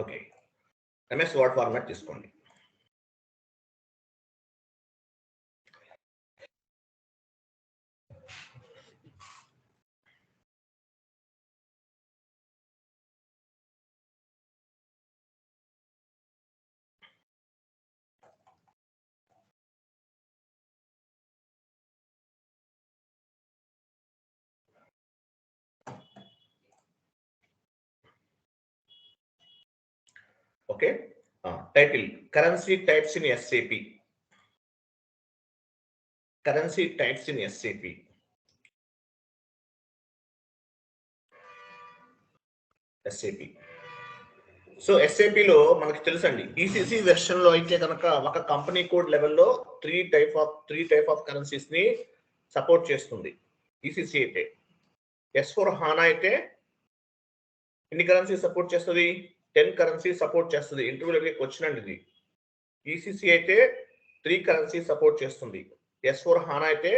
Okay, MS Word format తీసుకోండి. Okay, title currency types in SAP. Currency types in SAP. SAP. So ఎస్ఏపిలో మనకి తెలుసండి, ECC version లో అయితే కనుక ఒక కంపెనీ కోడ్ లెవెల్లో త్రీ టైప్ ఆఫ్ కరెన్సీస్ ని సపోర్ట్ చేస్తుంది ఈసీసీ అయితే. S4 HANA అయితే ఎన్ని కరెన్సీ సపోర్ట్ చేస్తుంది? 10 కరెన్సీ సపోర్ట్ చేస్తుంది. ఇంటర్వ్యూలోకి వచ్చినండి ఇది. ఈసీసీ అయితే 3 కరెన్సీ సపోర్ట్ చేస్తుంది. S4 HANA అయితే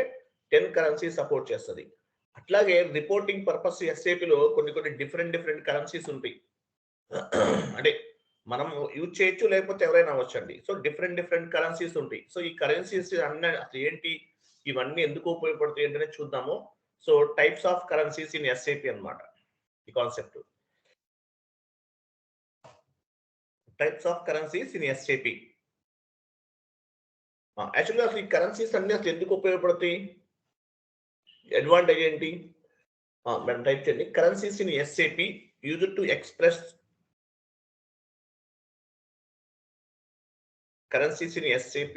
10 కరెన్సీ సపోర్ట్ చేస్తుంది. అట్లాగే రిపోర్టింగ్ పర్పస్ ఎస్ఏపిలో కొన్ని డిఫరెంట్ కరెన్సీస్ ఉంటాయి. అంటే మనం యూజ్ చేయొచ్చు, లేకపోతే ఎవరైనా అవ్వచ్చండి. సో డిఫరెంట్ కరెన్సీస్ ఉంటాయి. సో ఈ కరెన్సీస్ అన్న అసలు ఏంటి, ఇవన్నీ ఎందుకు ఉపయోగపడతాయి అంటే చూద్దాము. So types of currencies in SAP అన్నమాట ఈ concept. Types of currencies in SAP. యాక్చువల్గా అసలు ఈ కరెన్సీస్ అన్ని అసలు ఎందుకు ఉపయోగపడతాయి, అడ్వాంటేజ్ ఏంటి? మనం టైప్ చేయండి. Currencies in SAP used to express currencies in SAP.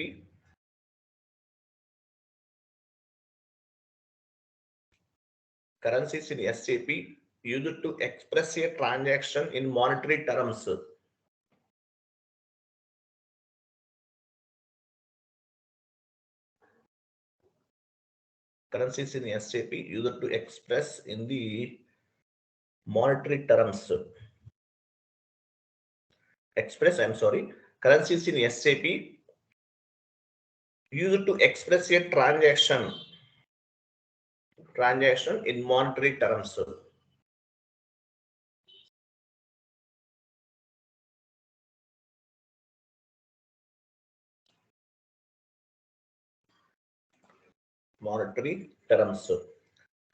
Currencies in SAP used to express a transaction in monetary terms. Currencies in SAP used to express in the monetary terms. Currencies in SAP used to express a transaction in monetary terms. Monetary terms.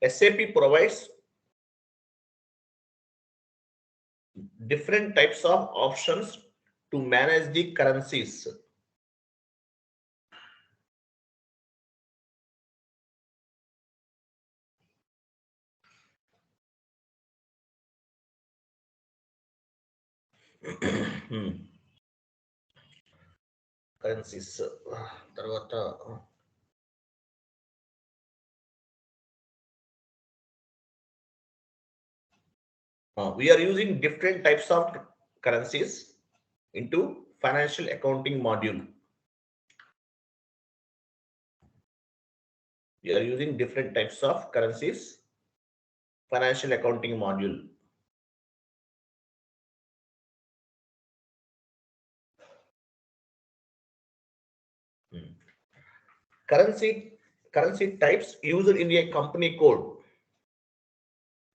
SAP provides different types of options to manage the currencies. Currencies తర్వాత we are using different types of currencies into financial accounting module. We are using different types of currencies financial accounting module. Currency types used in a company code.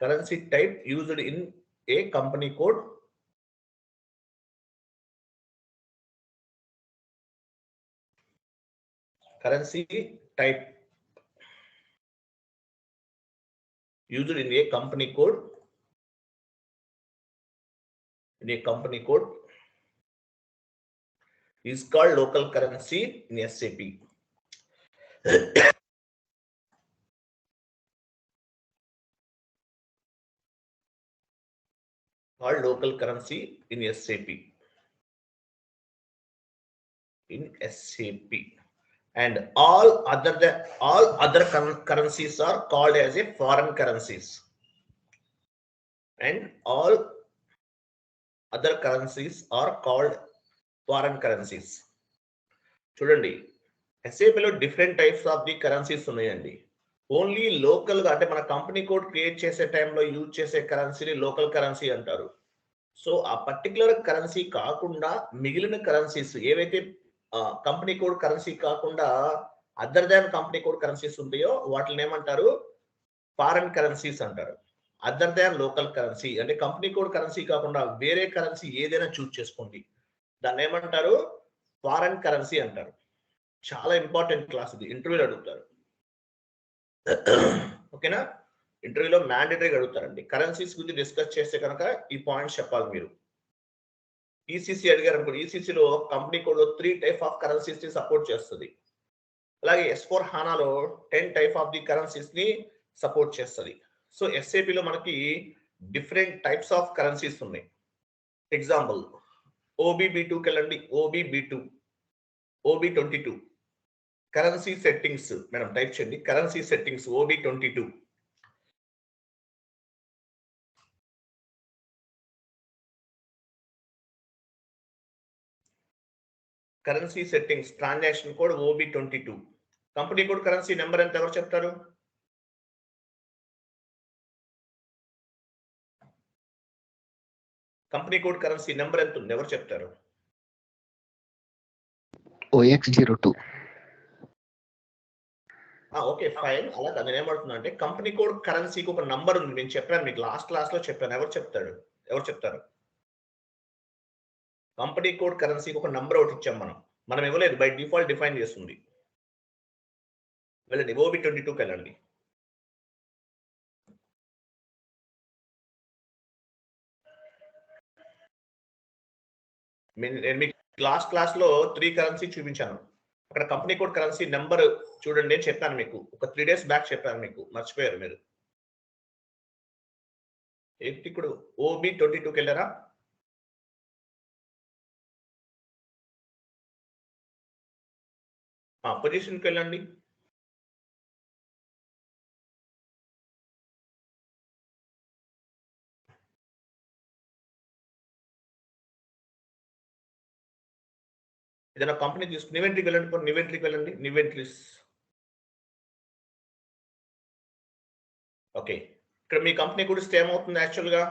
Currency type used in a company code. Currency type used in a company code. In a company code is called local currency in SAP. Called local currency in SAP. In SAP, and all other currencies are called as a foreign currencies. And all other currencies are called foreign currencies. చూడండి, SAP లో different types of the currencies ఉన్నాయండి. Only local గా అంటే మన company code create చేసే టైంలో use చేసే కరెన్సీని లోకల్ కరెన్సీ అంటారు. సో ఆ పర్టికులర్ కరెన్సీ కాకుండా మిగిలిన కరెన్సీస్ ఏవైతే కంపెనీ కోడ్ కరెన్సీ కాకుండా other than company code currencies ఉంటాయో వాటిని ఏమంటారు? ఫారెన్ కరెన్సీస్ అంటారు. అదర్ దాన్ లోకల్ కరెన్సీ, అంటే కంపెనీ కోడ్ కరెన్సీ కాకుండా వేరే కరెన్సీ ఏదైనా చూస్ చేసుకోండి. దాన్ని ఏమంటారు? ఫారెన్ కరెన్సీ అంటారు. చాలా ఇంపార్టెంట్ క్లాస్ ఇది, ఇంటర్వ్యూలో అడుగుతారు. ఓకేనా? ఇంటర్వ్యూలో మ్యాండేటరీగా అడుగుతారండి. కరెన్సీస్ గురించి డిస్కస్ చేస్తే కనుక ఈ పాయింట్స్ చెప్పాలి మీరు. ఈసీసీ అడిగారు అనుకోండి, ఈసీసీలో company code 3 type of currencies ని సపోర్ట్ చేస్తుంది. అలాగే S4 HANAలో 10 టైప్ ఆఫ్ ది కరెన్సీస్ ని సపోర్ట్ చేస్తుంది. సో ఎస్ఏపిలో మనకి డిఫరెంట్ టైప్స్ ఆఫ్ కరెన్సీస్ ఉన్నాయి. ఎగ్జాంపుల్ OBB2కి వెళ్ళండి. OBB2, OB22 currency settings madam type చేయండి. Currency settings OB22. Currency settings transaction code OB22. Company code currency number ఎంత ఎవరు చెప్తారు? కంపెనీ కోడ్ కరెన్సీ నెంబర్ ఎంత ఉంది ఎవరు చెప్తారు? OX02. Okay fine. అలా నేను ఏమంటున్నా అంటే కంపెనీ కోడ్ కరెన్సీకి ఒక నంబర్ ఉంది. నేను చెప్పాను మీకు లాస్ట్ క్లాస్ లో చెప్పాను. ఎవరు చెప్తారు? కంపెనీ కోడ్ కరెన్సీకి ఒక నంబర్ ఒకటి ఇచ్చాం మనం ఇవ్వలేదు, బై డిఫాల్ట్ డిఫైన్ చేస్తుంది. వెళ్ళండి OB22కి వెళ్ళండి. నేను మీకు లాస్ట్ క్లాస్ లో 3 కరెన్సీ చూపించాను. అక్కడ కంపెనీ కోడ్ కరెన్సీ నెంబర్ చూడండి నేను చెప్పాను మీకు. ఒక 3 days బ్యాక్ చెప్పాను మీకు, మర్చిపోయారు మీరు. ఇప్పుడు OB22కి వెళ్ళారా? పొజిషన్కి వెళ్ళండి. ఏదైనా కంపెనీ తీసుకుని నివెంట్రీకి వెళ్ళండి. నివెంట్రీస్. ఓకే, ఇక్కడ మీ కంపెనీ కూడా స్టే ఏమవుతుంది యాక్చువల్గా?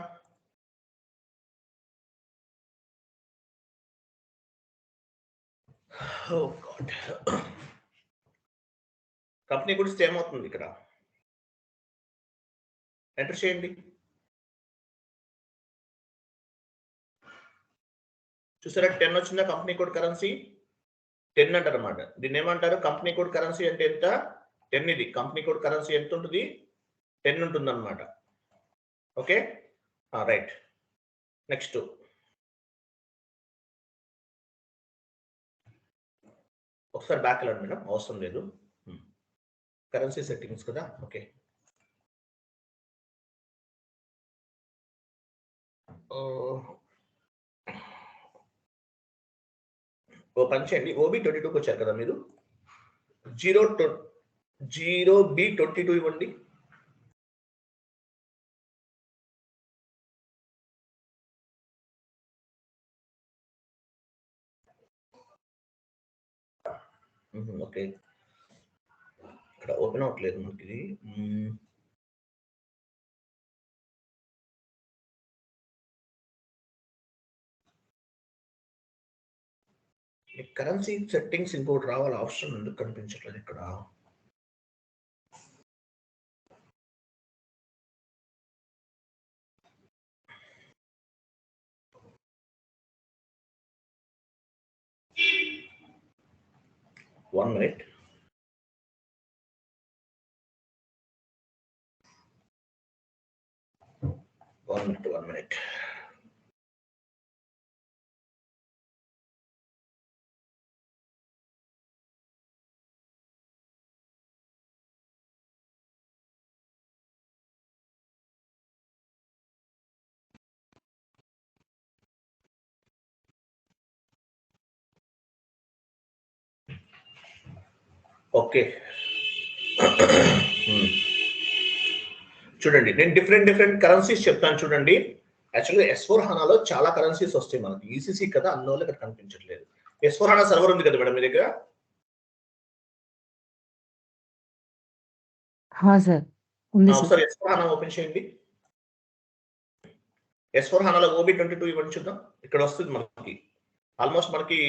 కంపెనీ కూడా స్టే ఏమవుతుంది ఇక్కడ? ఎంటర్ చేయండి. చూసారా 10 వచ్చిందా? కంపెనీ కోడ్ కరెన్సీ 10 అంటారు అనమాట. దీన్ని ఏమంటారు? కంపెనీ కోడ్ కరెన్సీ అంటే ఎంత? 10. ఇది కంపెనీ కోడ్ కరెన్సీ ఎంత ఉంటుంది? 10 ఉంటుంది అనమాట. Okay right. నెక్స్ట్ ఒకసారి బ్యాక్ వెళ్ళండి మేడం, అవసరం లేదు. కరెన్సీ సెట్టింగ్స్ కదా. ఓకే, పని చేయండి. OB22కి వచ్చారు కదా మీరు. 0B22 ఇవ్వండి. ఓకే, ఇక్కడ ఓపెన్ అవ్వట్లేదు మనకి ఇది. కరెన్సీ సెట్టింగ్స్ ఇంకోటి రావాలి, ఆప్షన్ ఎందుకు కనిపించట్లేదు ఇక్కడ? One minute. ఓకే, చూడండి నేను డిఫరెంట్ కరెన్సీస్ చెప్తాను చూడండి. యాక్చువల్గా S4 HANAలో చాలా కరెన్సీస్ వస్తాయి మనకి. ఈసీసీ కదా, అందువల్ల ఇక్కడ కనిపించట్లేదు. S4 HANA సర్వర్ ఉంది కదా మేడం మీ దగ్గర? ఒకసారి S4 HANA ఓపెన్ చేయండి. S4 HANAలో OB22 ఇవ్వండి చూద్దాం. ఇక్కడ వస్తుంది మనకి. ఆల్మోస్ట్ మనకి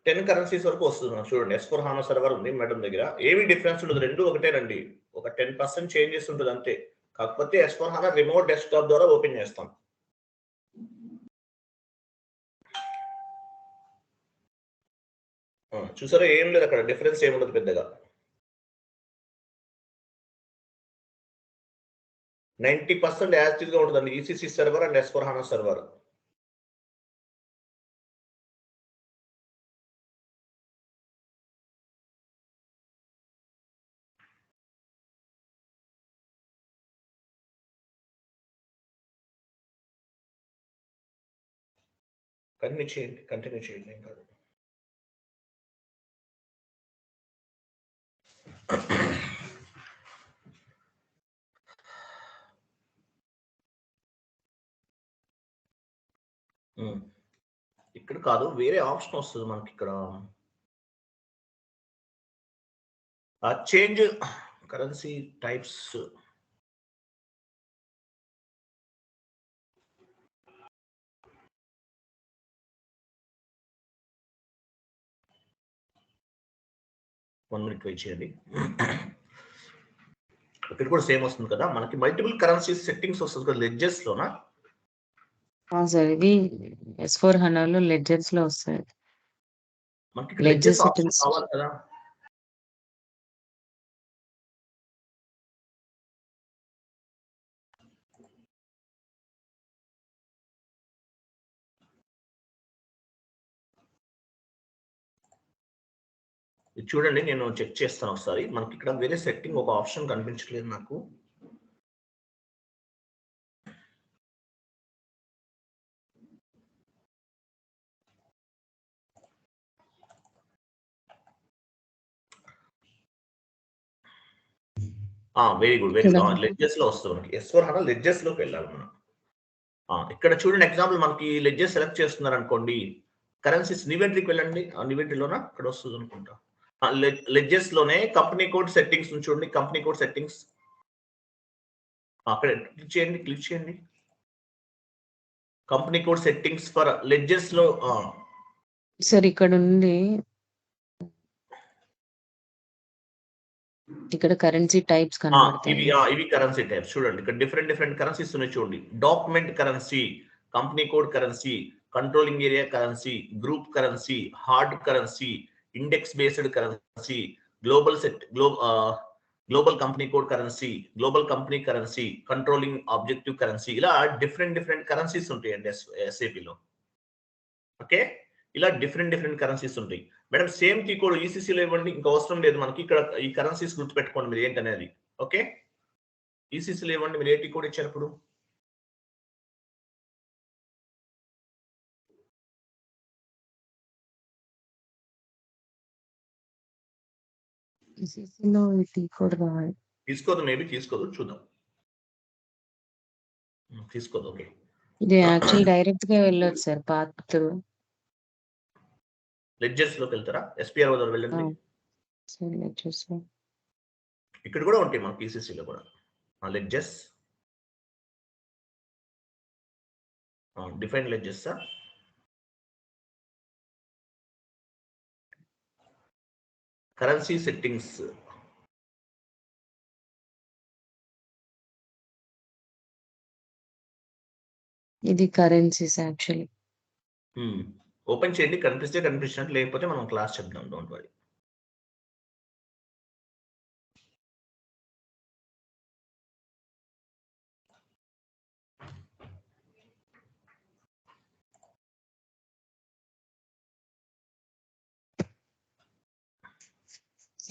10 కరెన్సీస్ వరకు వస్తుంది మనకు. చూడండి S4 HANA సర్వర్ ఉంది మేడం దగ్గర. ఏమి డిఫరెన్స్ ఉండదు, రెండు ఒకటేనండి. ఒక 10% చేంజెస్ ఉంటుంది అంతే. కాకపోతే S/4HANA రిమోట్ డెస్క్టాప్ ద్వారా ఓపెన్ చేస్తాం. చూసారా, ఏం లేదు అక్కడ డిఫరెన్స్ ఏముండదు పెద్దగా. 90% యాజ్ ఇట్ ఈస్ గా ఉంటుందండి ECC server and S/4HANA server. Continue చేయండి ఏం కాదు. ఇక్కడ కాదు, వేరే ఆప్షన్ వస్తుంది మనకి ఇక్కడ. Change currency types. One minute wait చేయండి. ఇక్కడ కూడా సేమ్ వస్తుంది కదా మనకి, మల్టిపుల్ కరెన్సీ సెట్టింగ్స్ వస్తుంది కదా లెడ్జెస్ లోనా. సార్ ఇది S/4HANA లో లెడ్జర్స్ లో వస్తాయి. మనకి లెడ్జెస్ ఆప్షన్ కావాలి కదా. ఇది చూడండి, నేను చెక్ చేస్తాను ఒకసారి. మనకి ఇక్కడ వేరే సెట్టింగ్ ఒక ఆప్షన్ కనిపించట్లేదు నాకు. Very good, very good. Ledges లో వస్తుంది మనకి. S/4HANA లెడ్జెస్ లోకి వెళ్ళాలి మనం. ఇక్కడ చూడండి, ఎగ్జాంపుల్ మనకి లెడ్జెస్ సెలెక్ట్ చేస్తున్నారు అనుకోండి, కరెన్సీస్ నివెంట్రీకి వెళ్ళండి. నివెంట్రీలోనా ఇక్కడ వస్తుంది అనుకుంటా. లెడ్జెస్ లోనే కంపెనీ కోడ్ సెట్టింగ్స్ చూడండి. కంపెనీ కోడ్ సెట్టింగ్స్ అక్కడ క్లిక్ చేయండి. Company code settings for ledges లో సార్ ఇక్కడ ఉంది, ఇక్కడ కరెన్సీ టైప్స్ కనబడతాయి. ఇవి కరెన్సీ టైప్స్ చూడండి. ఇక్కడ డిఫరెంట్ కరెన్సీస్ ఉన్నాయి చూడండి. Document currency, company code currency, controlling area currency, group currency, hard currency, index based currency, global company code currency, global company currency, controlling objective currency. ఇలా different currencies ఉంటాయండి SAP లో. Okay, ఇలా different currencies ఉంటాయి. Madam same key code ECC లో ఇవ్వండి, ఇంకా అవసరం లేదు మనకి. ఇక్కడ ఈ కరెన్సీస్ గుర్తుపెట్టుకోండి మీరు ఏంటనేది. ఓకే, ECC లో ఇవ్వండి. మీరు ఏ కీ కోడ్ ఇచ్చారు ఇప్పుడు? తీసుకోదు, మేబీ తీసుకోదు, చూద్దాం. తీసుకోదు. ఓకే, ఇది యాక్చువల్ డైరెక్ట్ గా వెళ్ళొచ్చు సార్ పాత్ త్రూ. లెడ్జెస్ లోకి వెళ్తారా? SPR వద్ద వెళ్ళండి. ఇక్కడ కూడా ఉంటాయి మనకి ECC లో కూడా ledges. Define ledges. Currency settings. ఇది కరెన్సీస్ యాక్చువల్లీ. ఓపెన్ చేయండి, కనిపించినట్టు, లేకపోతే మనం క్లాస్ చెప్దాం. Don't worry.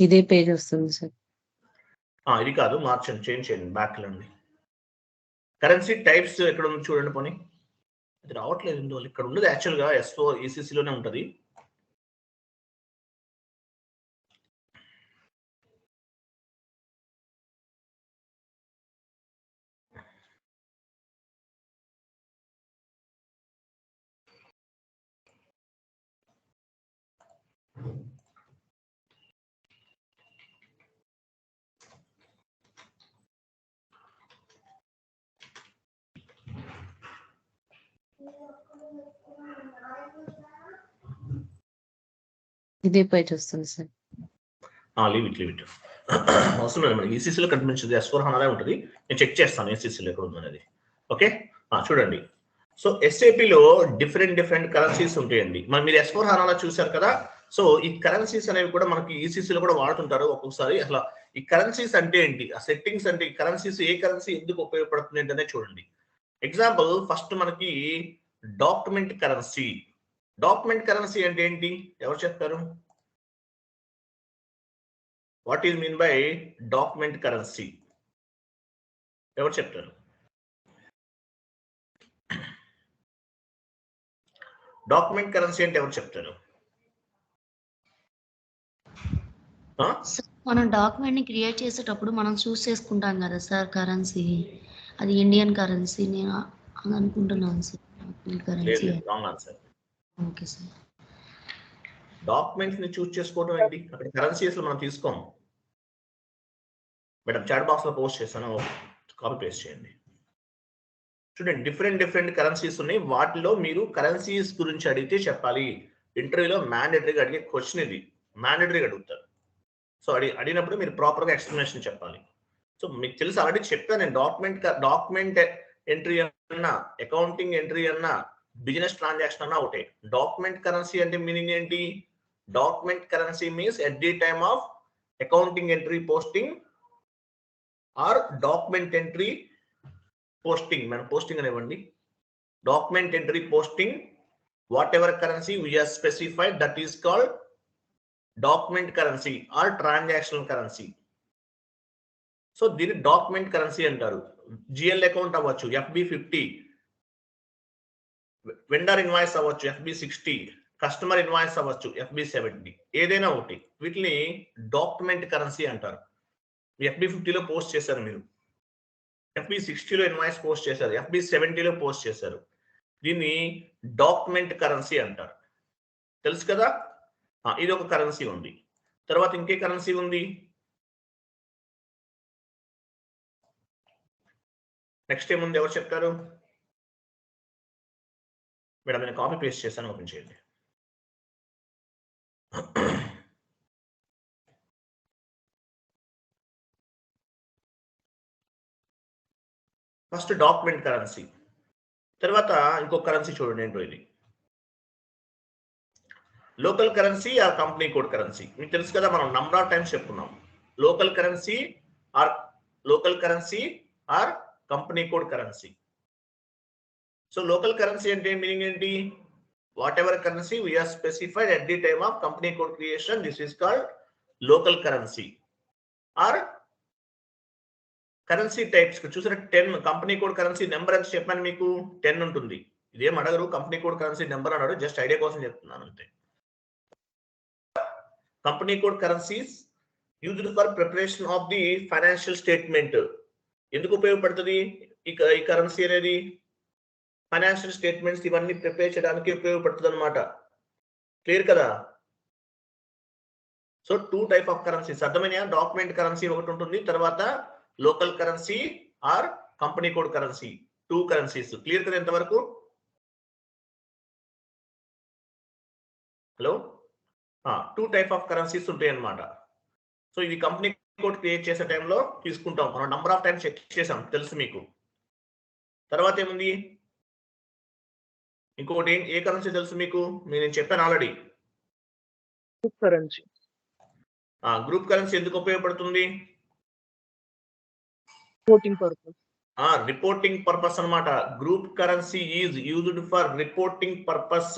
ఇదే పేజ్ వస్తుంది సార్. ఇది కాదు, మార్చండి, చేంజ్ చేయండి. బ్యాక్ లోండి కరెన్సీ టైప్స్ ఎక్కడ ఉంది చూడండి. పోనీ అది రావట్లేదు ఇందువల్ల. ఇక్కడ ఉండదు యాక్చువల్ గా ECC లోనే ఉంటది. ఇదే పేజ్ వస్తుంది సార్. Leave it. అవసరం లేదు మనకి ఈసీసీలో కనిపించదు, S4 హనాలే ఉంటుంది. నేను చెక్ చేస్తాను ఈసీసీలో ఎక్కడ ఉందనేది. ఓకే చూడండి. సో ఎస్ఏపిలో డిఫరెంట్ కరెన్సీస్ ఉంటాయండి. మీరు S4 హనాలా చూసారు కదా. సో ఈ కరెన్సీస్ అనేవి కూడా మనకి ఈసీసీలో కూడా వాడుతుంటారు ఒక్కొక్కసారి. అసలు ఈ కరెన్సీస్ అంటే ఏంటి, ఆ సెట్టింగ్స్ అంటే ఈ కరెన్సీస్ ఏ కరెన్సీ ఎందుకు ఉపయోగపడుతుంది ఏంటనే చూడండి. ఎగ్జాంపుల్ ఫస్ట్ మనకి డాక్యుమెంట్ కరెన్సీ. డాక్యుమెంట్ కరెన్సీ అంటే ఏంటి, ఎవరు చెప్తారు? What is mean by document currency? ఎవరు చెప్తారు? డాక్యుమెంట్ కరెన్సీ అంటే ఎవరు చెప్తారు? మనం డాక్యుమెంట్ ని క్రియేట్ చేసేటప్పుడు మనం చూస్ చేసుకుంటాం కదా సార్ కరెన్సీ, అది ఇండియన్ కరెన్సీ నేను అని అనుకుంటున్నాను sir. Document currency wrong answer. Okay sir. Documents ని చూస్ చేసుకోవడం ఏంటి, అక్కడ కరెన్సీస్ మనం తీసుకోము మేడం. చాట్ బాక్స్ లో పోస్ట్ చేస్తాను, కాపీ పేస్ట్ చేయండి. చూడండి డిఫరెంట్ కరెన్సీస్ ఉన్నాయి. వాటిలో మీరు కరెన్సీస్ గురించి అడిగితే చెప్పాలి. ఇంటర్వ్యూలో మ్యాండేటరీగా అడిగే క్వశ్చన్ ఇది, మ్యాండేటరీగా అడుగుతారు. సో అడిగినప్పుడు మీరు ప్రాపర్ గా ఎక్స్ప్లెనేషన్ చెప్పాలి. సో మీకు తెలుసు ఆల్రెడీ చెప్పాను నేను, డాక్యుమెంట్ ఎంట్రీ అన్నా, అకౌంటింగ్ ఎంట్రీ అన్నా, బిజినెస్ ట్రాన్సాక్షన్ అన్నా ఒకటే. డాక్యుమెంట్ కరెన్సీ అంటే మీనింగ్ ఏంటి? Document currency means at the time of accounting entry posting or document entry posting. మనం పోస్టింగ్ అనేవ్వండి, document entry posting, whatever currency we have specified, that is called document currency or transactional currency. So దీన్ని document currency అంటారు. GL account అవ్వచ్చు, FB50, vendor invoice అవ్వచ్చు, FB60, customer invoice అవ్వచ్చు, FB70, ఏదైనా ఒకటి. వీటిని డాక్యుమెంట్ కరెన్సీ అంటారు. FB50లో post చేశారు మీరు, FB60లో ఇన్వాయిస్ పోస్ట్ చేశారు, FB70లో పోస్ట్ చేశారు. దీన్ని డాక్యుమెంట్ కరెన్సీ అంటారు. తెలుసు కదా. ఇది ఒక కరెన్సీ ఉంది. తర్వాత ఇంకే కరెన్సీ ఉంది. నెక్స్ట్ ఏముంది, ఎవరు చెప్తారు మేడం? నేను కాపీ పేస్ట్ చేశాను, ఓపెన్ చేయండి. ఫస్ట్ డాక్యుమెంట్ కరెన్సీ, తర్వాత ఇంకొక కరెన్సీ చూడండి ఏంటో ఇది. Local currency or company code currency. మీకు తెలుసు కదా, మనం నంబర్ ఆఫ్ టైమ్స్ చెప్పుకున్నాం. Local currency or company code currency. So local currency అంటే మీనింగ్ ఏంటి? Whatever currency we are specified at the time of company code creation, this is called local currency. Or currency types చూసిన 10 company code currency number ఎంత చెప్పాను మీకు, 10 ఉంటుంది. ఇదేం అడగరు, company code currency number అన్నాడు, జస్ట్ ఐడియా కోసం చెప్తున్నాను అంతే. Company code currencies used for preparation of the financial statement. ఎందుకు ఉపయోగపడుతుంది ఈ కరెన్సీ అనేది? ఫైనాన్షియల్ స్టేట్మెంట్స్ ఇవన్నీ ప్రిపేర్ చేయడానికి ఉపయోగపడుతుంది అనమాట. క్లియర్ కదా. సో 2 టైప్ ఆఫ్ కరెన్సీస్ అర్థమైనా? డాక్యుమెంట్ కరెన్సీ ఒకటి ఉంటుంది, తర్వాత local currency or company code currency, 2 currencies. Clear కదా ఎంతవరకు? హలో, 2 టైప్ ఆఫ్ కరెన్సీస్ ఉంటాయి అన్నమాట. సో ఇది కంపెనీ కోడ్ క్రియేట్ చేసే టైంలో తీసుకుంటాం మనం. నంబర్ ఆఫ్ టైమ్స్ చెక్ చేసాం, తెలుసు మీకు. తర్వాత ఏముంది, ఇంకొకటి ఏ కరెన్సీ తెలుసు మీకు? నేను చెప్పాను already, group currency. Group currency ఎందుకు ఉపయోగపడుతుంది? Reporting purpose. రిపోర్టింగ్ పర్పస్ అన్నమాట. Group currency is used for reporting purpose.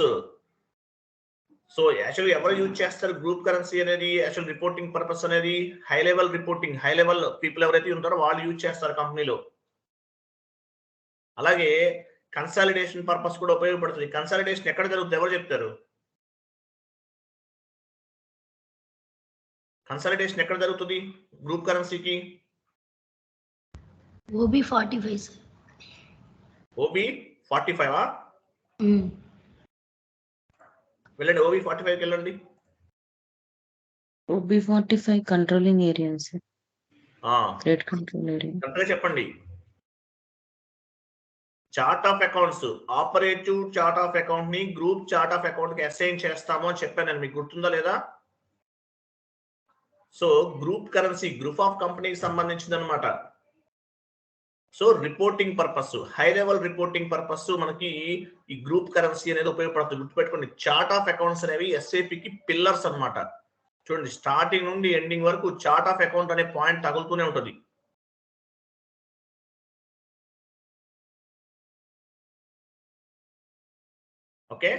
So actually ఎవరు యూజ్ చేస్తారు గ్రూప్ కరెన్సీ అనేది? యాక్చువల్ రిపోర్టింగ్ పర్పస్ అనేది high level reporting, high level people ఎవరైతే ఉంటారో వాళ్ళు యూజ్ చేస్తారు కంపెనీలో. అలాగే కన్సాలిడేషన్ పర్పస్ కూడా ఉపయోగపడుతుంది. కన్సాలిడేషన్ ఎక్కడ జరుగుతుంది, ఎవరు చెప్తారు? కన్సాలిడేషన్ ఎక్కడ జరుగుతుంది గ్రూప్ కరెన్సీకి? OB45 sir. OB45 వెళ్ళండి, OB45కి వెళ్ళండి. OB45 controlling areas, credit control area. కరెక్ట్గా చెప్పండి. Chart of accounts, operative chart of account ని గ్రూప్ చార్ట్ ఆఫ్ అకౌంట్ కి అసైన్ చేస్తాము అని చెప్పాను నేను, మీకు గుర్తుందా లేదా? So group currency group of కంపెనీకి సంబంధించింది అనమాట. So reporting purpose, high level reporting purpose మనకి ఈ గ్రూప్ కరెన్సీ అనేది ఉపయోగపడుతుంది. గుర్తుపెట్టుకోండి, చార్ట్ ఆఫ్ అకౌంట్స్ అనేవి ఎస్ఏపికి పిల్లర్స్ అన్నమాట. చూడండి, స్టార్టింగ్ నుండి ఎండింగ్ వరకు చార్ట్ ఆఫ్ అకౌంట్ అనే పాయింట్ తగులుతూనే ఉంటుంది. ఓకే,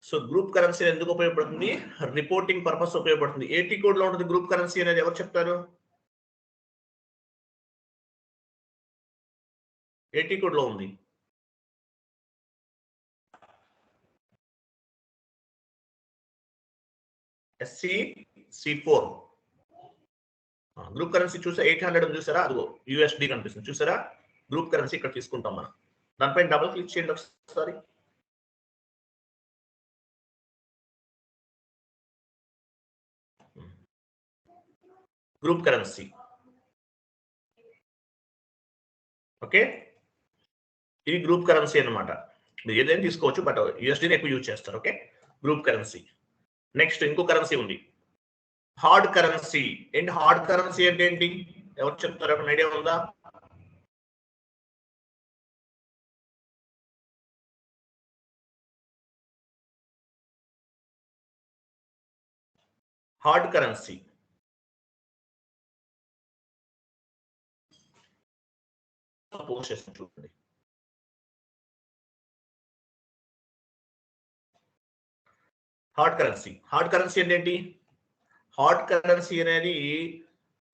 సో గ్రూప్ కరెన్సీ ఎందుకు ఉపయోగపడుతుంది? రిపోర్టింగ్ పర్పస్ ఉపయోగపడుతుంది. ఏటీ కోడ్ లో ఉంటుంది గ్రూప్ కరెన్సీ అనేది, ఎవరు చెప్తారు? ఏటీ కోడ్ లో ఉంది. SCC4 గ్రూప్ కరెన్సీ చూసా, 800 చూసారా? అదిగో USD కనిపిస్తుంది చూసారా? గ్రూప్ కరెన్సీ ఇక్కడ తీసుకుంటాం మనం. దానిపైన డబుల్ క్లిక్ చేయండి ఒకసారి. Group currency. ఓకే, ఇది గ్రూప్ కరెన్సీ అన్నమాట. మీరు ఏదైనా తీసుకోవచ్చు, బట్ USD ఎక్కువ యూజ్ చేస్తారు. Okay, group currency. నెక్స్ట్ ఇంకో కరెన్సీ ఉంది, హార్డ్ కరెన్సీ. ఏంటి హార్డ్ కరెన్సీ అంటే ఏంటి? ఎవరు చెప్తారు? ఒక ఐడియా ఉందా? హార్డ్ కరెన్సీ పోస్ట్ చేస్తాను చూడండి. హార్డ్ కరెన్సీ, హార్డ్ కరెన్సీ అంటే ఏంటి? హార్డ్ కరెన్సీ అనేది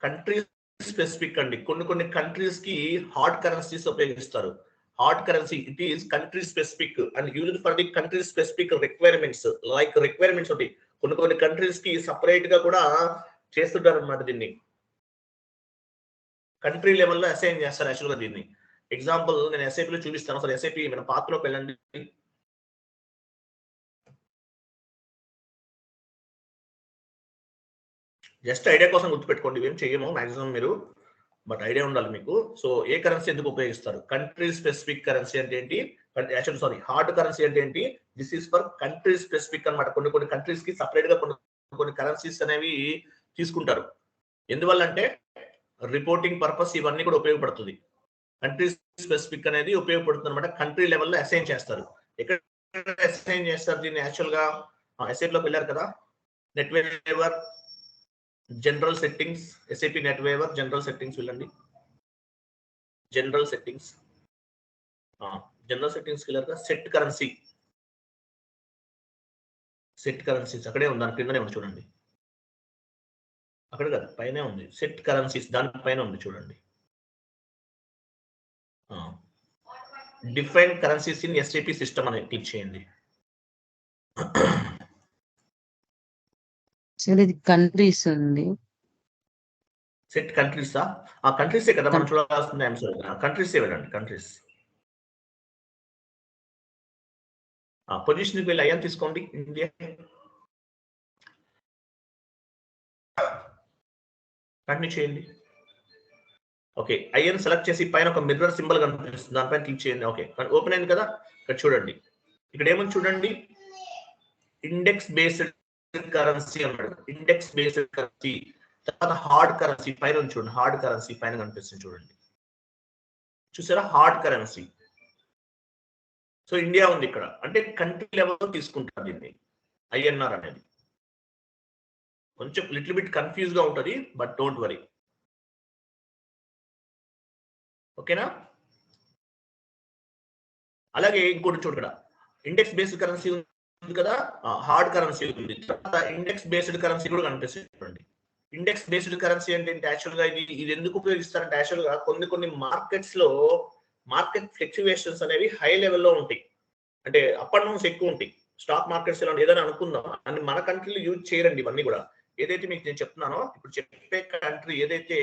కంట్రీ స్పెసిఫిక్ అండి. కొన్ని కంట్రీస్ కి హార్డ్ కరెన్సీస్ ఉపయోగిస్తారు. Hard currency it is country specific and used for the country specific requirements. Like requirements ఉంటాయి, కొన్ని కంట్రీస్ కి సపరేట్ గా కూడా చేస్తుంటారు అన్నమాట. దీన్ని కంట్రీ లెవెల్లో అసైన్ చేస్తారు యాక్చువల్గా దీన్ని. ఎగ్జాంపుల్ నేను ఎస్ఐపిలో చూపిస్తాను. అసలు ఎస్ఐపి మన పాత్రలోకి వెళ్ళండి. జస్ట్ ఐడియా కోసం గుర్తుపెట్టుకోండి, ఇవేం చేయము మాక్సిమం మీరు, బట్ ఐడియా ఉండాలి మీకు. సో ఏ కరెన్సీ ఎందుకు ఉపయోగిస్తారు? కంట్రీ స్పెసిఫిక్ కరెన్సీ అంటే ఏంటి? హార్డ్ కరెన్సీ అంటే ఏంటి? This is for country specific అన్నమాట. కొన్ని కంట్రీస్ కి సపరేట్ గా కొన్ని కరెన్సీస్ అనేవి తీసుకుంటారు. ఎందువల్ల అంటే రిపోర్టింగ్ పర్పస్ ఇవన్నీ కూడా ఉపయోగపడుతుంది. కంట్రీ స్పెసిఫిక్ అనేది ఉపయోగపడుతుంది అనమాట. కంట్రీ లెవెల్లో అసైన్ చేస్తారు. ఎక్కడ అసైన్ చేస్తారు దీన్ని? యాక్చువల్ గా ఎస్ఐపిలోకి వెళ్ళారు కదా, NetWeaver general settings, SAP NetWeaver general settings వెళ్ళండి. జనరల్ సెట్టింగ్స్ వెళ్ళారు కదా, సెట్ కరెన్సీ, సెట్ కరెన్సీస్ అక్కడే ఉంది, దాని కిందనే ఉంది చూడండి. అక్కడ కదా పైనే ఉంది సెట్ కరెన్సీస్, దానిపైన ఉంది చూడండి. Different currencies in SAP system అని క్లిక్ చేయండి. ఇది కంట్రీస్ ఉంది. సెట్ కంట్రీసా? ఆ కంట్రీసే కదా మనం చూడాల్సింది. కంట్రీసే వెళ్ళండి. కంట్రీస్ పొజిషన్కి వెళ్ళి అయ్యాన్ తీసుకోండి. ఇండియా కంటిన్యూ చేయండి. ఓకే, ఐఎన్ సెలెక్ట్ చేసి పైన ఒక మిర్రర్ సింబల్ కనిపిస్తుంది, దానిపైన క్లిక్ చేయండి. ఓకే, ఓపెన్ అయింది కదా. ఇక్కడ చూడండి, ఇక్కడ ఏమని చూడండి, ఇండెక్స్ బేస్డ్ కరెన్సీ అన్నాడు. Index based currency. తర్వాత హార్డ్ కరెన్సీ పైన చూడండి, హార్డ్ కరెన్సీ పైన కనిపిస్తుంది చూడండి. చూసారా? Hard currency. సో ఇండియా ఉంది ఇక్కడ, అంటే కంట్రీ లెవెల్లో తీసుకుంటారు దీన్ని INR అనేది. కొంచెం లిటిల్ బిట్ కన్ఫ్యూజ్ గా ఉంటుంది, బట్ డోంట్ వరీ. ఓకేనా? అలాగే ఇంకోటి చూడు, ఇక్కడ ఇండెక్స్ బేస్డ్ కరెన్సీ ఉంది కదా, హార్డ్ కరెన్సీ ఉంది. తర్వాత ఇండెక్స్ బేస్డ్ కరెన్సీ కూడా కనిపిస్తుంది చూడండి. ఇండెక్స్ బేస్డ్ కరెన్సీ అంటే యాక్చువల్ గా ఇది ఎందుకు ఉపయోగిస్తారంటే, యాక్చువల్ గా కొన్ని మార్కెట్స్ లో మార్కెట్ ఫ్లక్చువేషన్స్ అనేవి హై లెవెల్లో ఉంటాయి. అంటే అప్ అండ్ డౌన్స్ ఎక్కువ ఉంటాయి. స్టాక్ మార్కెట్స్ ఇలా ఏదైనా అనుకుందాం అని మన కంట్రీలో యూజ్ చేయరండి ఇవన్నీ కూడా. ఏదైతే మీకు నేను చెప్తున్నానో ఇప్పుడు చెప్పే కంట్రీ ఏదైతే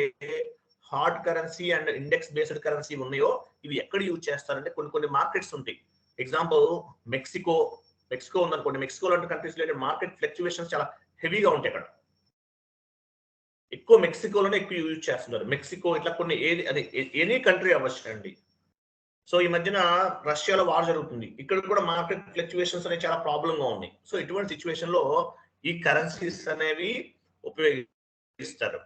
hard currency and index based currency ఉన్నాయో ఇవి ఎక్కడ యూజ్ చేస్తారంటే కొన్ని మార్కెట్స్ ఉంటాయి. ఎగ్జాంపుల్ మెక్సికో ఉందనుకోండి. మెక్సికో లాంటి కంట్రీస్ లో మార్కెట్ ఫ్లక్చువేషన్స్ చాలా హెవీగా ఉంటాయి. అక్కడ ఎక్కువ మెక్సికోలోనే ఎక్కువ యూజ్ చేస్తున్నారు. మెక్సికో ఇట్లా కొన్ని అది ఎనీ కంట్రీ అవ్వచ్చు అండి. సో ఈ మధ్యన రష్యాలో వార్ జరుగుతుంది, ఇక్కడ కూడా మార్కెట్ ఫ్లక్చువేషన్స్ అనేవి చాలా ప్రాబ్లంగా ఉన్నాయి. సో ఇటువంటి సిచ్యువేషన్ లో ఈ కరెన్సీస్ అనేవి ఉపయోగిస్తారు.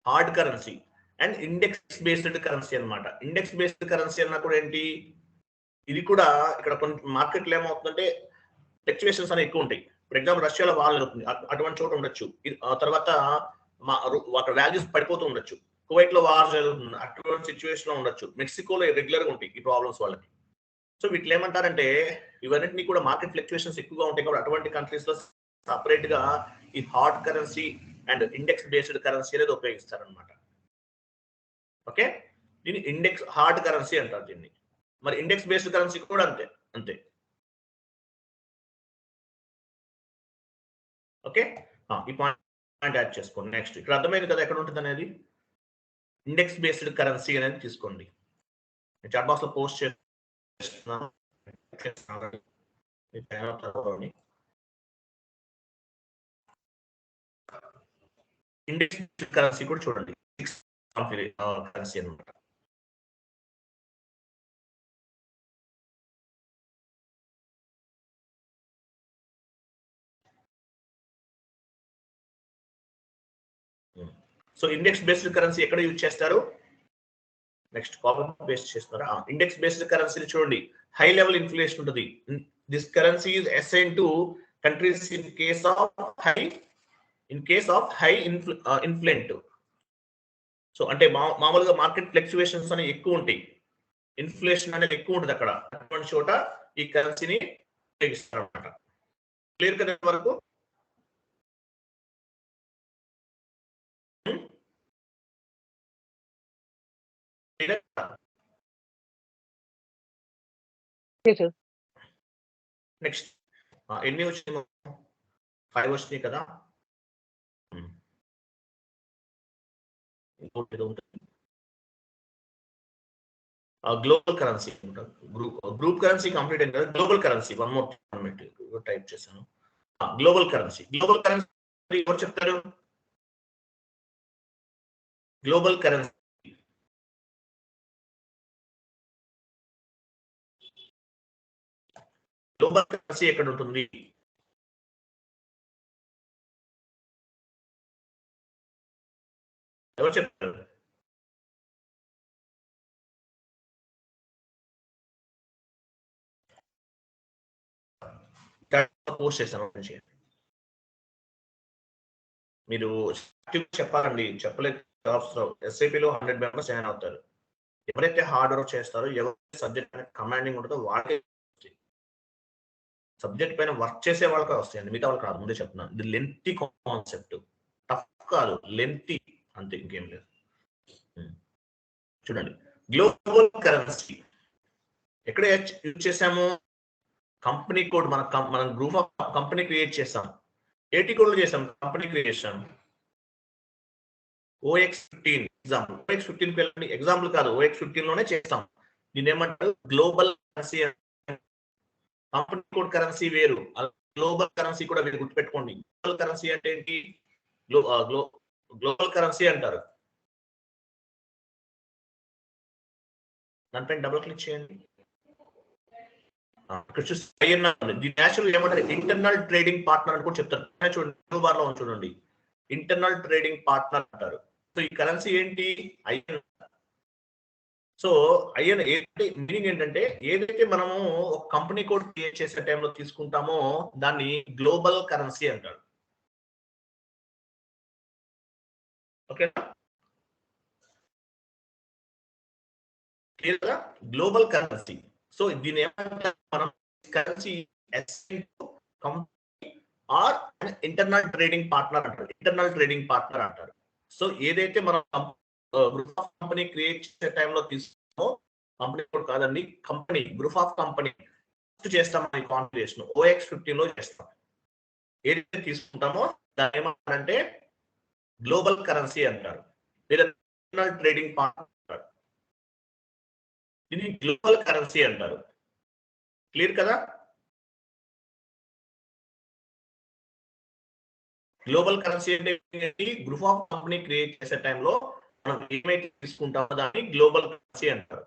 Hard currency and index based currency అన్నమాట. ఇండెక్స్ బేస్డ్ కరెన్సీ అన్నా కూడా ఏంటి, ఇది కూడా ఇక్కడ కొన్ని మార్కెట్లో ఏమవుతుందంటే ఫ్లక్చువేషన్స్ అనేవి ఎక్కువ ఉంటాయి. ఫర్ ఎగ్జాంపుల్ రష్యాలో వార్ జరుగుతుంది, అటువంటి చోట ఉండొచ్చు. ఆ తర్వాత అక్కడ వాల్యూస్ పడిపోతూ ఉండొచ్చు. కువైట్ లో వార్ జరుగుతుంది, అటువంటి సిచ్యువేషన్ లో ఉండొచ్చు. మెక్సికోలో రెగ్యులర్ గా ఉంటాయి ఈ ప్రాబ్లమ్స్ వాళ్ళకి. సో వీటిలో ఏమంటారంటే ఇవన్నింటినీ కూడా మార్కెట్ ఫ్లక్చువేషన్స్ ఎక్కువగా ఉంటాయి కాబట్టి అటువంటి కంట్రీస్ లో సపరేట్ గా ఈ hard currency and index based currency అనేది ఉపయోగిస్తారనమాట. ఓకే, దీన్ని ఇండెక్స్ హార్డ్ కరెన్సీ అంటారు దీన్ని. మరి ఇండెక్స్ బేస్డ్ కరెన్సీ కూడా అంతే అంతే. ఓకే, ఈ పాయింట్ యాడ్ చేసుకోండి. నెక్స్ట్ ఇక్కడ అర్థమైంది కదా ఎక్కడ ఉంటుంది అనేది. ఇండెక్స్ బేస్డ్ కరెన్సీ అనేది తీసుకోండి. చాట్ బాక్స్ లో పోస్ట్ చేస్తున్నాను. ఇండెక్స్ కరెన్సీ కూడా చూడండి, కరెన్సీ అనమాట. సో ఇండెక్స్ బేస్డ్ కరెన్సీ ఎక్కడ యూజ్ చేస్తారు? నెక్స్ట్ కాపీ పేస్ట్ చేస్తారా? ఇండెక్స్ బేస్డ్ కరెన్సీ చూడండి, హై లెవెల్ ఇన్ఫ్లేషన్ ఉంటుంది. This currency is assign to countries in case of high inflation. So అంటే మామూలుగా మార్కెట్ ఫ్లక్చువేషన్స్ అనేవి ఎక్కువ ఉంటాయి, ఇన్ఫ్లేషన్ అనేది ఎక్కువ ఉంటుంది అక్కడ. అటువంటి చోట ఈ కరెన్సీని ఉపయోగిస్తారు అన్నమాట. క్లియర్ కదా వరకు? నెక్స్ట్ ఎన్ని వచ్చినాయి? 5 వచ్చినాయి కదా. Global currency group currency complete అయింది కదా. Global currency one more type చేశాను. గ్లోబల్ కరెన్సీ ఎవరు చెప్తారు? గ్లోబల్ కరెన్సీ ఎక్కడ ఉంటుంది? ఎవరు చెప్తారు? పోస్ట్ చేస్తాను. మీరు చెప్పాలండి, చెప్పలేదు. ఎస్ఐపిలో 100 మెంబర్స్ జాయిన్ అవుతారు. ఎవరైతే హార్డ్ వర్క్ చేస్తారో, ఎవరైతే సబ్జెక్ట్ పైన కమాండింగ్ ఉంటుందో వాళ్ళకే సబ్జెక్ట్ పైన వర్క్ చేసే వాళ్ళకే వస్తాయండి, మిగతా వాళ్ళకి రాదు. ముందే చెప్తున్నాను, ఇది లెంతీ కాన్సెప్ట్, టఫ్ కాదు, లెంతీ అంతే, ఇంకేం లేదు. చూడండి, గ్లోబల్ కరెన్సీ ఎక్కడ యూజ్ చేసాము? కంపెనీ కోడ్ మనం గ్రూప్ ఆఫ్ కంపెనీ క్రియేట్ చేస్తాం. ఏటీ కోడ్ లో చేసాం company creation. OX15 example. OX15 example కాదు, OX15 లోనే చేస్తాం. దీని ఏమంటారు? Global currency. Company code currency వేరు, గ్లోబల్ కరెన్సీ కూడా వేరు, గుర్తుపెట్టుకోండి. గ్లోబల్ కరెన్సీ అంటే ఏంటి? గ్లోబల్ కరెన్సీ అంటారు. దానిపైన డబుల్ క్లిక్ చేయండి. నేచురల్ ఏమంటారు? ఇంటర్నల్ ట్రేడింగ్ పార్ట్నర్ అని కూడా చెప్తారు. చూడండి, బార్ లో చూడండి, ఇంటర్నల్ ట్రేడింగ్ పార్ట్నర్ అంటారు. సో ఈ కరెన్సీ ఏంటి? ఐఎన్. సో ఐఎన్ మీనింగ్ ఏంటంటే ఏదైతే మనము ఒక కంపెనీ కోడ్ క్రియేట్ చేసే టైంలో తీసుకుంటామో దాన్ని గ్లోబల్ కరెన్సీ అంటారు. ఓకే, క్లియర్ గా? Global currency. సో దీని ఏమంటారు మనం? Currency or internal trading partner అంటారు. ఇంటర్నల్ ట్రేడింగ్ పార్ట్నర్ అంటారు. సో ఏదైతే మనం గ్రూప్ ఆఫ్ కంపెనీ క్రియేట్ చేసే టైంలో తీసుకున్నామో, కంపెనీ కోడ్ కాదండి, కంపెనీ గ్రూప్ ఆఫ్ కంపెనీ చేస్తాం. ఈ కాన్ఫిగరేషన్ OX15 లో చేస్తాం. ఏదైతే తీసుకుంటామో దాన్ని ఏమంటారంటే గ్లోబల్ కరెన్సీ అంటారు, లేదా ఇంటర్నల్ ట్రేడింగ్ పార్ట్నర్ అంటారు. దీన్ని గ్లోబల్ కరెన్సీ అంటారు. క్లియర్ కదా? గ్లోబల్ కరెన్సీ అంటే గ్రూప్ ఆఫ్ కంపెనీ క్రియేట్ చేసే టైంలో మనం ఏమైతే తీసుకుంటామో దాన్ని గ్లోబల్ కరెన్సీ అంటారు.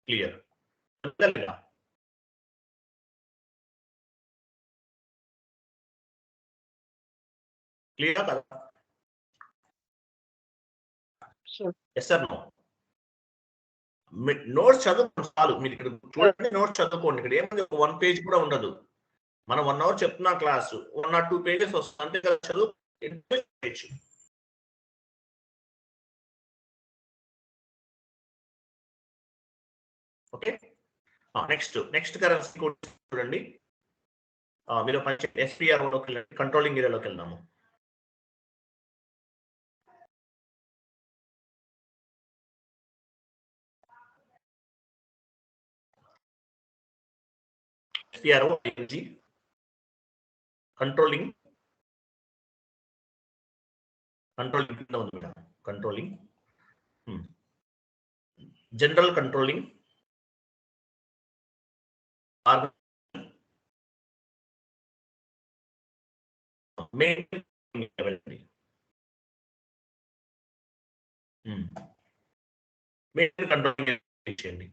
క్లియర్? క్లియర్ కదా? Sir yes sir no? Notes చదువు చాలు. మీరు ఇక్కడ చూడండి, నోట్స్ చదువుకోండి. ఇక్కడ ఏముంది, 1 పేజ్ కూడా ఉండదు. మనం 1 అవర్ చెప్తున్నా క్లాసు, 1 or 2 pages వస్తుంది అంతే కదా. చదువు. ఓకే, నెక్స్ట్ కరెన్సీ చూడండి. మీరు SPR లోకి వెళ్ళండి, కంట్రోలింగ్ ఏరియాలోకి వెళ్దాము. SPR కంట్రోలింగ్ కింద ఉంది madam. Controlling, general controlling, controlling చేయండి.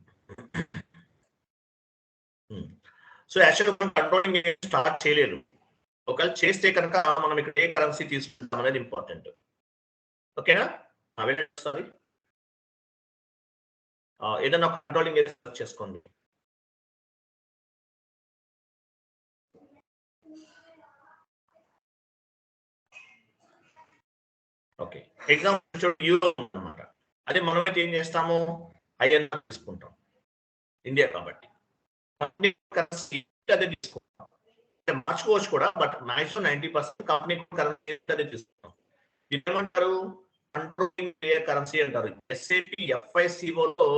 సో యాక్చువల్గా మనం కంట్రోలింగ్ స్టార్ట్ చేయలేదు. ఒకవేళ చేస్తే కనుక మనం ఇక్కడ ఏ కరెన్సీ తీసుకుంటాం అనేది ఇంపార్టెంట్. ఓకేనా? సారీ, ఏదైనా కంట్రోలింగ్ సెర్చ్ చేసుకోండి. ఓకే, ఎగ్జాంపుల్ చూడండి, యూరో అన్నమాట. అదే మనమైతే ఏం చేస్తాము, INR తీసుకుంటాం, ఇండియా కాబట్టి కరెన్సీ అదే తీసుకుంటాం. మార్చుకోవచ్చు కూడా, బట్ మాక్సిమం 90% కంపెనీ కరెన్సీ అదే తీసుకుంటాం. దీన్ని ఏమంటారు, కంట్రోలింగ్ కరెన్సీ అంటారు. SAP FICOలో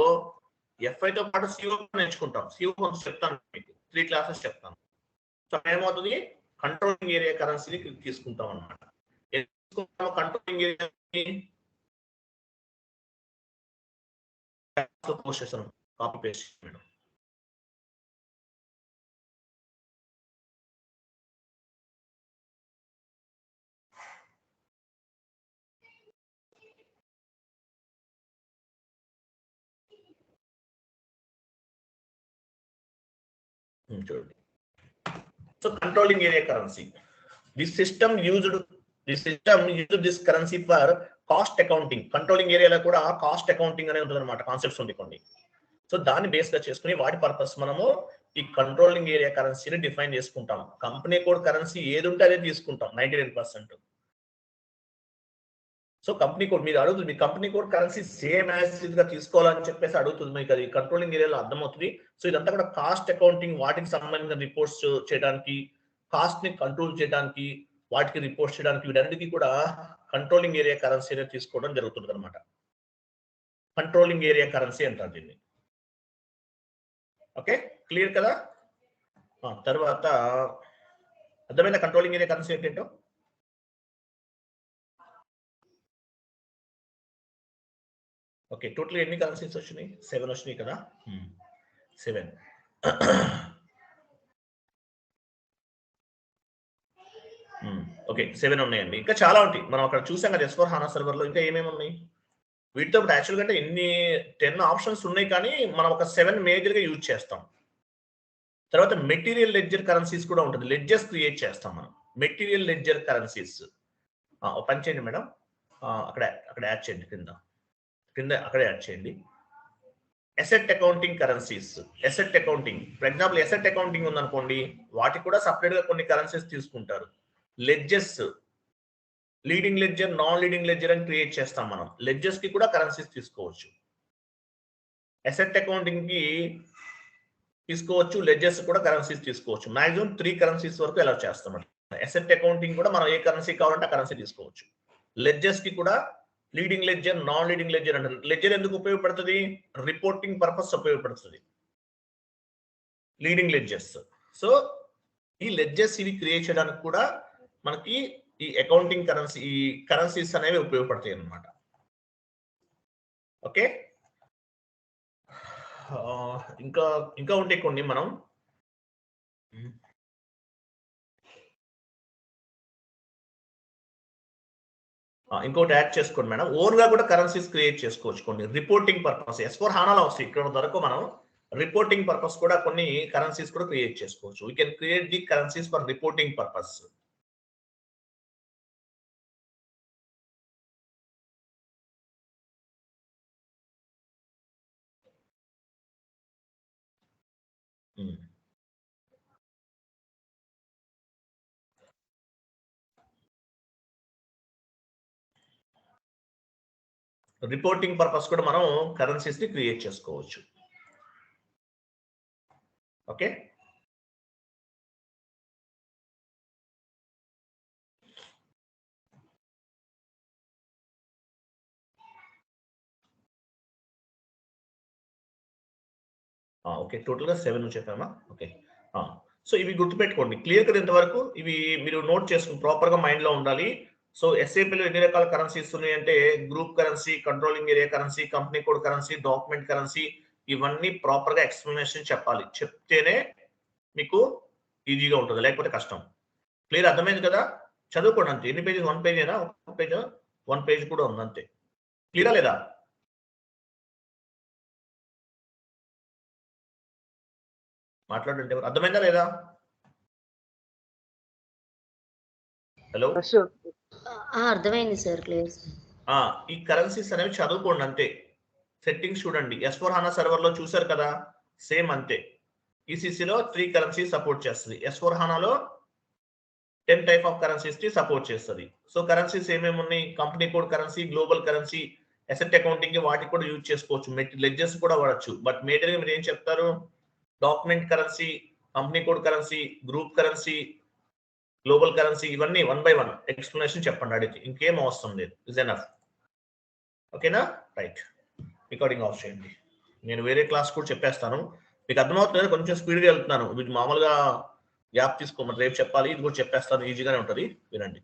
FIతో పాటు CO నేర్చుకుంటాం. CO కొంచెం చెప్తాను, మీకు 3 classes చెప్తాను. సో ఏమవుతుంది, కంట్రోలింగ్ ఏరియా కరెన్సీని తీసుకుంటాం అన్నమాట. కంట్రోలింగ్ ఏరియా పోస్ట్ చేస్తాను, కాపీ పేస్ట్ మేడం. చూడండి. So controlling area currency, this system used this currency for cost accounting. Controlling ఏరియాలో కూడా కాస్ట్ అకౌంటింగ్ అనేది ఉంటుంది అనమాట, కాన్సెప్ట్స్ ఉంది కొన్ని. సో దాన్ని బేస్ గా చేసుకుని వాటి పర్పస్ మనము ఈ కంట్రోలింగ్ ఏరియా కరెన్సీని డిఫైన్ చేసుకుంటాం. కంపెనీ కోడ్ కరెన్సీ ఏది ఉంటే అదే తీసుకుంటాం 99%. సో కంపెనీ కోడ్ మీరు అడుగుతుంది, మీ company code currency same as గా తీసుకోవాలని చెప్పేసి అడుగుతుంది. మీకు అది కంట్రోలింగ్ ఏరియాలో అర్థమవుతుంది. సో ఇదంతా కూడా కాస్ట్ అకౌంటింగ్, వాటికి సంబంధించిన రిపోర్ట్స్ చేయడానికి, కాస్ట్ ని కంట్రోల్ చేయడానికి, వాటికి రిపోర్ట్స్ చేయడానికి, వీటన్నిటికీ కూడా కంట్రోలింగ్ ఏరియా కరెన్సీ అనేది తీసుకోవడం జరుగుతుంది అనమాట. కంట్రోలింగ్ ఏరియా కరెన్సీ అంటారు దీన్ని. ఓకే, క్లియర్ కదా? తర్వాత అర్థమైందా కంట్రోలింగ్ ఏరియా కరెన్సీ ఏంటంటో? ఓకే, టోటల్ ఎన్ని కరెన్సీస్ వచ్చినాయి? 7 వచ్చినాయి కదా. 7. ఓకే, 7 ఉన్నాయండి. ఇంకా చాలా ఉంటాయి, మనం అక్కడ చూసాం కదా S4 HANA సర్వర్ లో. ఇంకా ఏమేమి ఉన్నాయి వీటితో? యాక్చువల్గా అంటే ఎన్ని 10 ఆప్షన్స్ ఉన్నాయి, కానీ మనం ఒక 7 మేజర్ గా యూజ్ చేస్తాం. తర్వాత మెటీరియల్ లెడ్జర్ కరెన్సీస్ కూడా ఉంటుంది. లెడ్జర్స్ క్రియేట్ చేస్తాం మనం, మెటీరియల్ లెడ్జర్ కరెన్సీస్. పని చేయండి మేడం, అక్కడ యాడ్ చేయండి, కింద అక్కడే యాడ్ చేయండి. Asset accounting currencies. Asset accounting, for example asset accounting ఉందనుకోండి, వాటికి కూడా సపరేట్ గా కొన్ని కరెన్సీస్ తీసుకుంటారు. Ledges, leading ledger, non leading ledger అని క్రియేట్ చేస్తాం మనం. లెడ్జెస్ కి కూడా కరెన్సీస్ తీసుకోవచ్చు. అసెట్ అకౌంటింగ్ కి తీసుకోవచ్చు, లెడ్జెస్ కూడా కరెన్సీస్ తీసుకోవచ్చు. మాక్సిమం 3 కరెన్సీస్ వరకు అలౌ చేస్తాం. అసెట్ అకౌంటింగ్ కూడా మనం ఏ కరెన్సీ కావాలంటే ఆ కరెన్సీ తీసుకోవచ్చు. లెడ్జెస్ కి కూడా leading ledger, non leading ledger అంటారు. లెడ్జర్ ఎందుకు ఉపయోగపడుతుంది? రిపోర్టింగ్ పర్పస్ ఉపయోగపడుతుంది లీడింగ్ లెడ్జర్స్. సో ఈ లెడ్జర్స్ ఇవి క్రియేట్ చేయడానికి కూడా మనకి ఈ అకౌంటింగ్ కరెన్సీ, ఈ కరెన్సీస్ అనేవి ఉపయోగపడతాయి అన్నమాట. ఓకే, ఇంకా ఉంటే కొన్ని మనం ఇంకోటి యాడ్ చేసుకోండి మేడం. ఓన్ గా కూడా కరెన్సీస్ క్రియేట్ చేసుకోవచ్చు కొన్ని, రిపోర్టింగ్ పర్పస్. S4 HANAలో వస్తాయి, ఇక్కడ వరకు మనం రిపోర్టింగ్ పర్పస్ కూడా కొన్ని కరెన్సీస్ కూడా క్రియేట్ చేసుకోవచ్చు. We can create the currencies for reporting purpose. Reporting purpose కూడా మనం కరెన్సీస్ ని క్రియేట్ చేసుకోవచ్చు. ఓకే, ఓకే, టోటల్ గా 7 చెప్పామా? ఓకే, సో ఇవి గుర్తుపెట్టుకోండి క్లియర్ గా ఇంతవరకు. ఇవి మీరు నోట్ చేసుకుని ప్రాపర్ గా మైండ్ లో ఉండాలి. సో ఎస్ఏపీలో ఎన్ని రకాల కరెన్సీస్ ఉన్నాయి అంటే group currency, controlling area currency, company code currency, document currency, ఇవన్నీ ప్రాపర్ గా ఎక్స్ప్లెనేషన్ చెప్పాలి. చెప్తేనే మీకు ఈజీగా ఉంటుంది, లేకపోతే కష్టం. క్లియర్, అర్థమైంది కదా? చదువుకోండి అంతే. ఎన్ని పేజెస్? 1 పేజేనా? 1 పేజ్ కూడా ఉంది అంతే. క్లియరా లేదా? మాట్లాడండి, అర్థమైందా లేదా? హలో, అర్థమైంది సార్, క్లియర్ సార్. ఈ కరెన్సీస్ అనేవి చదువుకోండి అంతే. సెట్టింగ్స్ చూడండి. S/4HANA సర్వర్ లో చూసారు కదా, సేమ్ అంతే. ఈసీసీలో 3 కరెన్సీ సపోర్ట్ చేస్తుంది. S/4HANAలో 10 టైప్ ఆఫ్ కరెన్సీస్ ని సపోర్ట్ చేస్తుంది. సో కరెన్సీస్ ఏమేమి ఉన్నాయి? Company code currency, global currency, asset accounting వాటికి కూడా యూజ్ చేసుకోవచ్చు. లెడ్జెస్ కూడా వాడచ్చు. బట్ మేజర్ గా మీరు ఏం చెప్తారు? Document currency, company code currency, group currency, global currency, ఇవన్నీ 1 by 1 ఎక్స్ప్లెనేషన్ చెప్పండి అడిగితే. ఇంకేం అవసరం లేదు. Is enough. ఓకేనా? రైట్, రికార్డింగ్ ఆఫ్ చేయండి. నేను వేరే క్లాస్ కూడా చెప్పేస్తాను. మీకు అర్థమవుతుంది, కొంచెం స్పీడ్గా వెళ్తున్నాను. వీటి మామూలుగా గ్యాప్ తీసుకోమని రేపు చెప్పాలి, ఇది కూడా చెప్పేస్తాను. ఈజీగానే ఉంటుంది, వినండి.